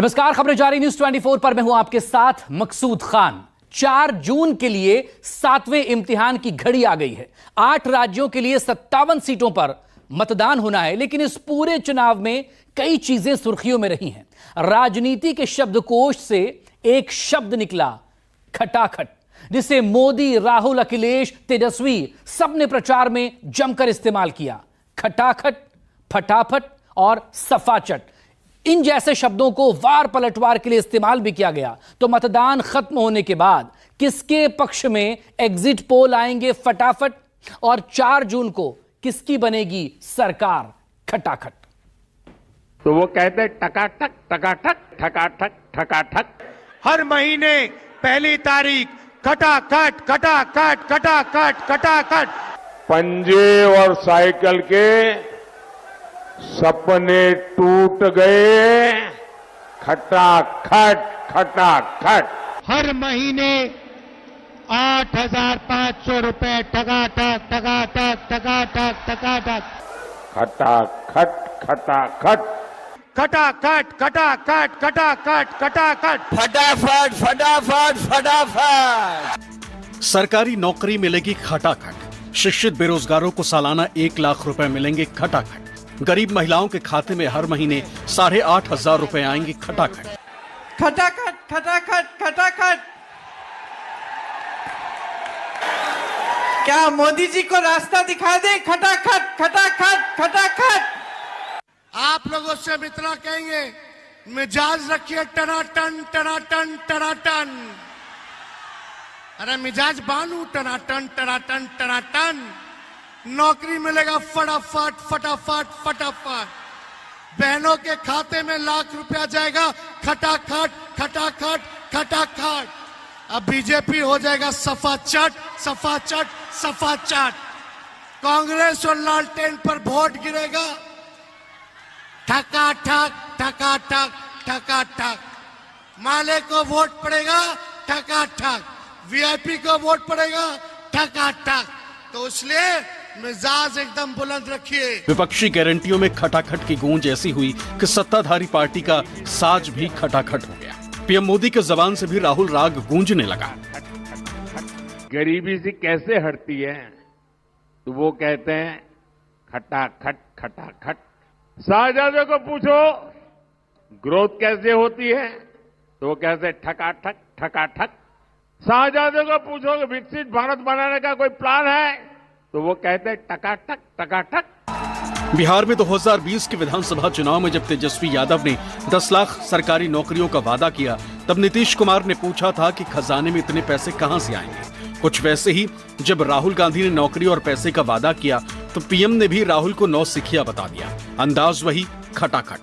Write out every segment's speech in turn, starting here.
नमस्कार, खबरें जारी न्यूज 24 पर मैं हूं आपके साथ मकसूद खान। 4 जून के लिए 7वें इम्तिहान की घड़ी आ गई है। 8 राज्यों के लिए 57 सीटों पर मतदान होना है, लेकिन इस पूरे चुनाव में कई चीजें सुर्खियों में रही हैं। राजनीति के शब्दकोश से एक शब्द निकला, खटाखट, जिसे मोदी, राहुल, अखिलेश, तेजस्वी सबने प्रचार में जमकर इस्तेमाल किया। खटाखट, फटाफट और सफाचट, इन जैसे शब्दों को वार पलटवार के लिए इस्तेमाल भी किया गया। तो मतदान खत्म होने के बाद किसके पक्ष में एग्जिट पोल आएंगे फटाफट, और 4 जून को किसकी बनेगी सरकार खटाखट। तो वो कहते टकाटक टकाटक ठकाठक ठकाठक। हर महीने पहली तारीख खटाखट खटाखट खटाखट खटाखट। पंजे और साइकिल के सपने टूट गए, खटाखट खटाखट। हर महीने 8,500 रुपए टकाटक टकाटक टकाटक टकाटक। खटाखट खटाखट खटाखट खटाखट खटाखट खटाखट। फटाफट फटाफट फटाफट। सरकारी नौकरी मिलेगी खटाखट। शिक्षित बेरोजगारों को सालाना 1 लाख रुपए मिलेंगे खटाखट। गरीब महिलाओं के खाते में हर महीने 8,500 रुपए आएंगे खटाखट। खटाखट खटाखट खटाखट। क्या मोदी जी को रास्ता दिखा दे? खटाखट खटाखट खटाखट। आप लोगों से हम इतना कहेंगे, मिजाज रखिए टनाटन टनाटन टनाटन। अरे मिजाज बानू टनाटन टनाटन टनाटन। नौकरी मिलेगा फटाफट फटाफट फटाफट। बहनों के खाते में लाख रुपया जाएगा खटाखट खटाखट खटाखट। अब बीजेपी हो जाएगा सफाचट सफाचट सफाचट। कांग्रेस और लालटेन पर वोट गिरेगा ठकाठक ठकाठक ठकाठक। माले को वोट पड़ेगा ठकाठक, वीआईपी को वोट पड़ेगा ठकाठक। तो इसलिए मिजाज एकदम बुलंद रखिए। विपक्षी गारंटियों में खटाखट की गूंज ऐसी हुई कि सत्ताधारी पार्टी का साज भी खटाखट हो गया। पीएम मोदी के जबान से भी राहुल राग गूंजने लगा। गरीबी से कैसे हटती है? तो वो कहते हैं खटाखट खटाखट। शाहजादों को पूछो ग्रोथ कैसे होती है, तो वो कहते हैं ठकाठक ठकाठक। शाहजादों को पूछो कि विकसित भारत बनाने का कोई प्लान है, तो वो कहते हैं टकाटक टकाटक। बिहार में 2020 के विधानसभा चुनाव में जब तेजस्वी यादव ने 10 लाख सरकारी नौकरियों का वादा किया, तब नीतीश कुमार ने पूछा था कि खजाने में इतने पैसे कहां से आएंगे। कुछ वैसे ही जब राहुल गांधी ने नौकरी और पैसे का वादा किया, तो पीएम ने भी राहुल को 9 सिखिया बता दिया। अंदाज वही खटाखट।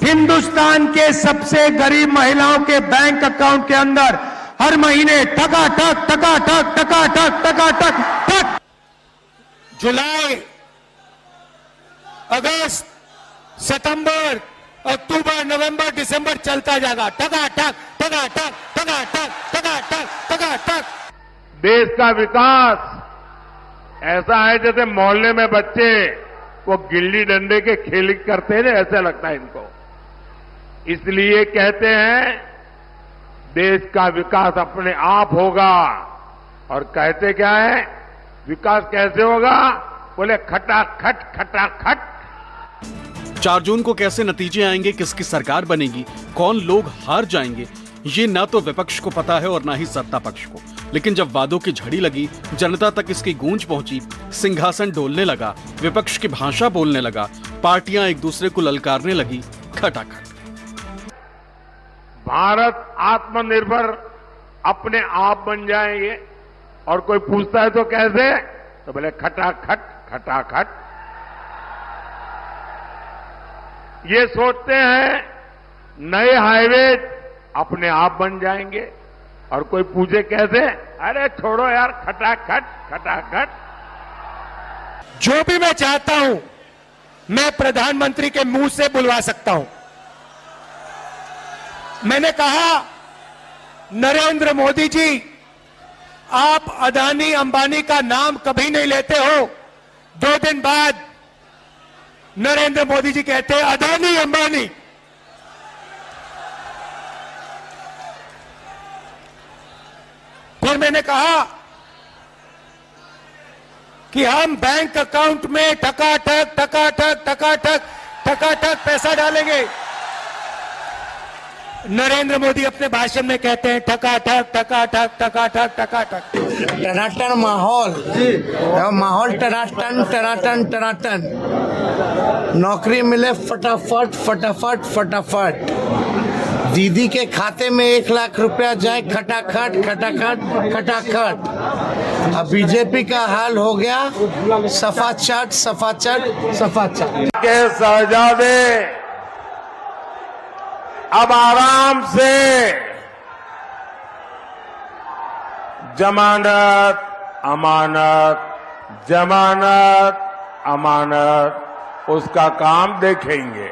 हिंदुस्तान के सबसे गरीब महिलाओं के बैंक अकाउंट के अंदर हर महीने टकाटक टकाटक टकाटक टकाटक टक। जुलाई, अगस्त, सितंबर, अक्टूबर, नवंबर, दिसंबर चलता जाएगा टकाटक टकाटक टकाटक टकाटक टकाटक। देश का विकास ऐसा है जैसे मोहल्ले में बच्चे वो गिल्ली डंडे के खेल करते हैं, ऐसा लगता है इनको। इसलिए कहते हैं देश का विकास अपने आप होगा। और कहते क्या है, विकास कैसे होगा? बोले खटाखट खटाखट। 4 जून को कैसे नतीजे आएंगे, किसकी सरकार बनेगी, कौन लोग हार जाएंगे, ये ना तो विपक्ष को पता है और ना ही सत्ता पक्ष को। लेकिन जब वादों की झड़ी लगी, जनता तक इसकी गूंज पहुंची, सिंहासन डोलने लगा, विपक्ष की भाषा बोलने लगा, पार्टियां एक दूसरे को ललकारने लगी, खटाखट। भारत आत्मनिर्भर अपने आप बन जाएंगे, और कोई पूछता है तो कैसे, तो बोले खटाखट खटाखट। ये सोचते हैं नए हाईवे अपने आप बन जाएंगे, और कोई पूछे कैसे, अरे छोड़ो यार खटाखट खटाखट। जो भी मैं चाहता हूं मैं प्रधानमंत्री के मुंह से बुलवा सकता हूं। मैंने कहा, नरेंद्र मोदी जी, आप अदानी अंबानी का नाम कभी नहीं लेते हो। 2 दिन बाद नरेंद्र मोदी जी कहते हैं अदानी अंबानी। मैंने कहा कि हम बैंक अकाउंट में ठकाठक ठकाठक ठकाठक ठकाठक पैसा डालेंगे। नरेंद्र मोदी अपने भाषण में कहते हैं ठकाठक ठकाठक ठकाठक ठकाठक। टनाटन माहौल टनाटन टनाटन टनाटन। नौकरी मिले फटाफट फटाफट फटाफट। दीदी के खाते में 1 लाख रुपया जाए खटाखट खटाखट खटाखट। अब बीजेपी का हाल हो गया सफा चट सफा चट सफा चट। के शहजादे अब आराम से जमानत अमानत जमानत अमानत उसका काम देखेंगे।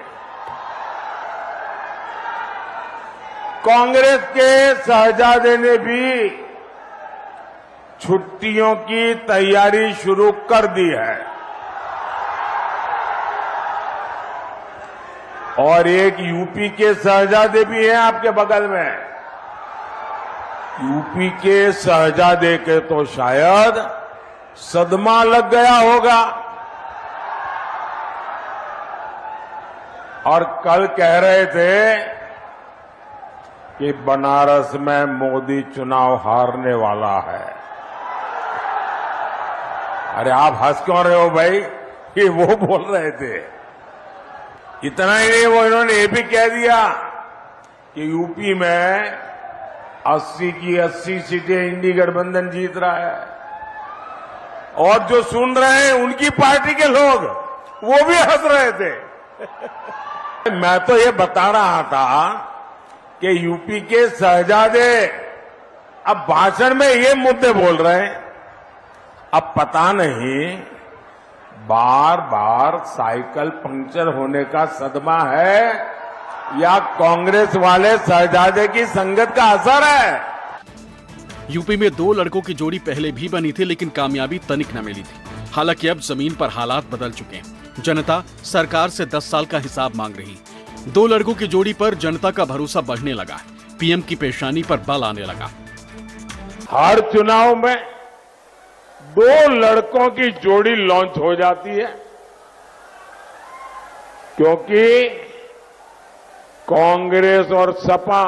कांग्रेस के शहजादे ने भी छुट्टियों की तैयारी शुरू कर दी है और एक यूपी के शहजादे भी हैं आपके बगल में। यूपी के शहजादे के तो शायद सदमा लग गया होगा और कल कह रहे थे कि बनारस में मोदी चुनाव हारने वाला है। अरे आप हंस क्यों रहे हो भाई? ये वो बोल रहे थे। इतना ही नहीं, वो इन्होंने ये भी कह दिया कि यूपी में 80 की 80 सीटें इंडी गठबंधन जीत रहा है और जो सुन रहे हैं उनकी पार्टी के लोग वो भी हंस रहे थे। मैं तो ये बता रहा था कि यूपी के शहजादे अब भाषण में ये मुद्दे बोल रहे हैं। अब पता नहीं बार बार साइकिल पंक्चर होने का सदमा है या कांग्रेस वाले शहजादे की संगत का असर है। यूपी में 2 लड़कों की जोड़ी पहले भी बनी थी लेकिन कामयाबी तनिक न मिली थी। हालांकि अब जमीन पर हालात बदल चुके हैं। जनता सरकार से 10 साल का हिसाब मांग रही। 2 लड़कों की जोड़ी पर जनता का भरोसा बढ़ने लगा। पीएम की पेशानी पर बल आने लगा। हर चुनाव में 2 लड़कों की जोड़ी लॉन्च हो जाती है क्योंकि कांग्रेस और सपा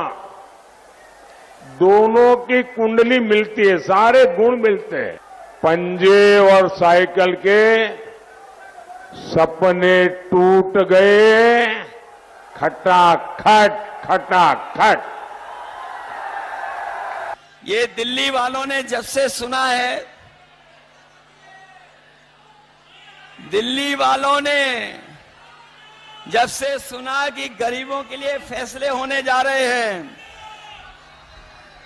दोनों की कुंडली मिलती है, सारे गुण मिलते हैं। पंजे और साइकिल के सपने टूट गए खटाखट खटाखट। ये दिल्ली वालों ने जब से सुना है, दिल्ली वालों ने जब से सुना कि गरीबों के लिए फैसले होने जा रहे हैं,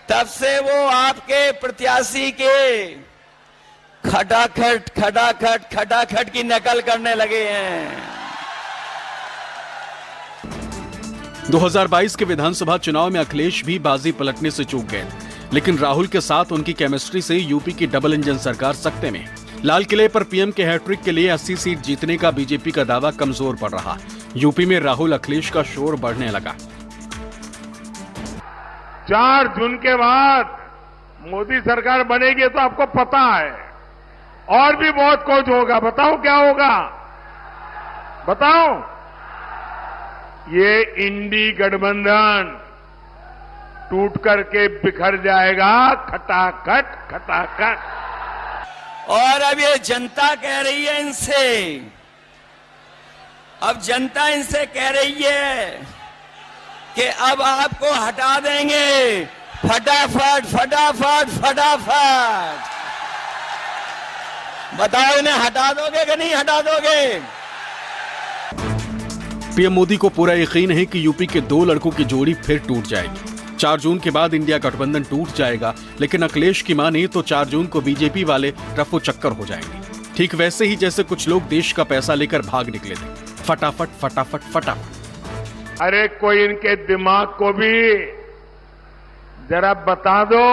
तब से वो आपके प्रत्याशी के खटाखट खटाखट खटाखट की नकल करने लगे हैं। 2022 के विधानसभा चुनाव में अखिलेश भी बाजी पलटने से चूक गए, लेकिन राहुल के साथ उनकी केमिस्ट्री से यूपी की डबल इंजन सरकार सकते में। लाल किले पर पीएम के हैट्रिक के लिए 80 सीट जीतने का बीजेपी का दावा कमजोर पड़ रहा। यूपी में राहुल अखिलेश का शोर बढ़ने लगा। 4 जून के बाद मोदी सरकार बनेगी तो आपको पता है और भी बहुत कुछ होगा। बताओ क्या होगा? बताओ। ये इंडी गठबंधन टूट करके बिखर जाएगा खटाखट खटाखट। और अब ये जनता कह रही है इनसे, अब जनता इनसे कह रही है कि अब आपको हटा देंगे फटाफट फटाफट फटाफट। बताओ इन्हें हटा दोगे कि नहीं हटा दोगे? पीएम मोदी को पूरा यकीन है कि यूपी के 2 लड़कों की जोड़ी फिर टूट जाएगी। 4 जून के बाद इंडिया गठबंधन टूट जाएगा, लेकिन अखिलेश की माने तो 4 जून को बीजेपी वाले रफू चक्कर हो जाएंगे। ठीक वैसे ही जैसे कुछ लोग देश का पैसा लेकर भाग निकले थे। फटाफट फटाफट फटाफट। अरे कोई इनके दिमाग को भी जरा बता दो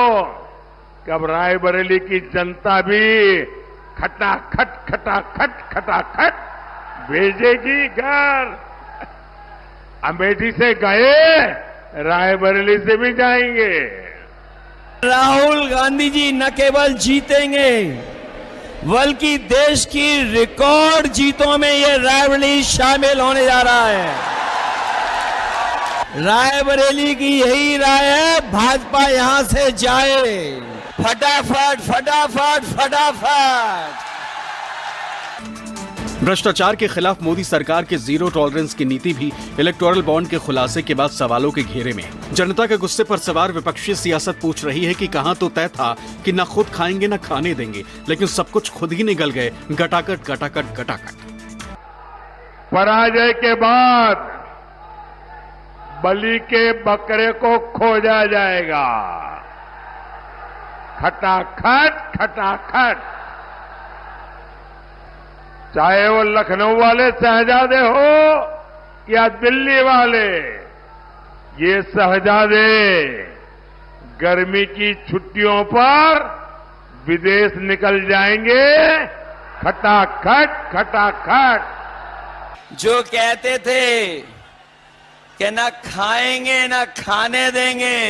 कि अब रायबरेली की जनता भी खटाखट खटाखट खटाखट भेजेगी घर। अमेठी से गए, रायबरेली से भी जाएंगे। राहुल गांधी जी न केवल जीतेंगे बल्कि देश की रिकॉर्ड जीतों में ये रायबरेली शामिल होने जा रहा है। रायबरेली की यही राय है, भाजपा यहां से जाए फटाफट फटाफट फटाफट। भ्रष्टाचार के खिलाफ मोदी सरकार के जीरो टॉलरेंस की नीति भी इलेक्टोरल बॉन्ड के खुलासे के बाद सवालों के घेरे में। जनता के गुस्से पर सवार विपक्षी सियासत पूछ रही है कि कहां तो तय था कि न खुद खाएंगे न खाने देंगे, लेकिन सब कुछ खुद ही निगल गए, गटागट गटागट गटागट। पराजय के बाद बलि के बकरे को खोजा जाएगा, खटाखट खटाखट। चाहे वो लखनऊ वाले शहजादे हो या दिल्ली वाले, ये शहजादे गर्मी की छुट्टियों पर विदेश निकल जाएंगे, खटाखट खटाखट। जो कहते थे कि ना खाएंगे ना खाने देंगे,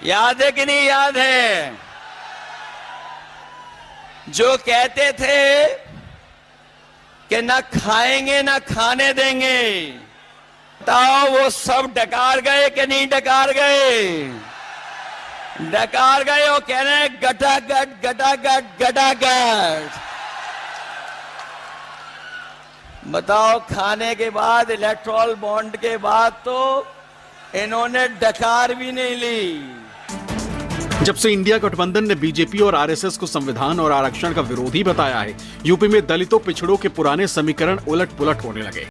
याद है कि नहीं याद है? जो कहते थे कि ना खाएंगे ना खाने देंगे, बताओ वो सब डकार गए कि नहीं डकार गए? डकार गए। वो कह रहे हैं गटागट गटागट गटागट। बताओ, खाने के बाद, इलेक्टोरल बॉन्ड के बाद तो इन्होंने डकार भी नहीं ली। जब से इंडिया गठबंधन ने बीजेपी और आरएसएस को संविधान और आरक्षण का विरोधी बताया है, यूपी में दलितों पिछड़ों के पुराने समीकरण उलट पुलट होने लगे।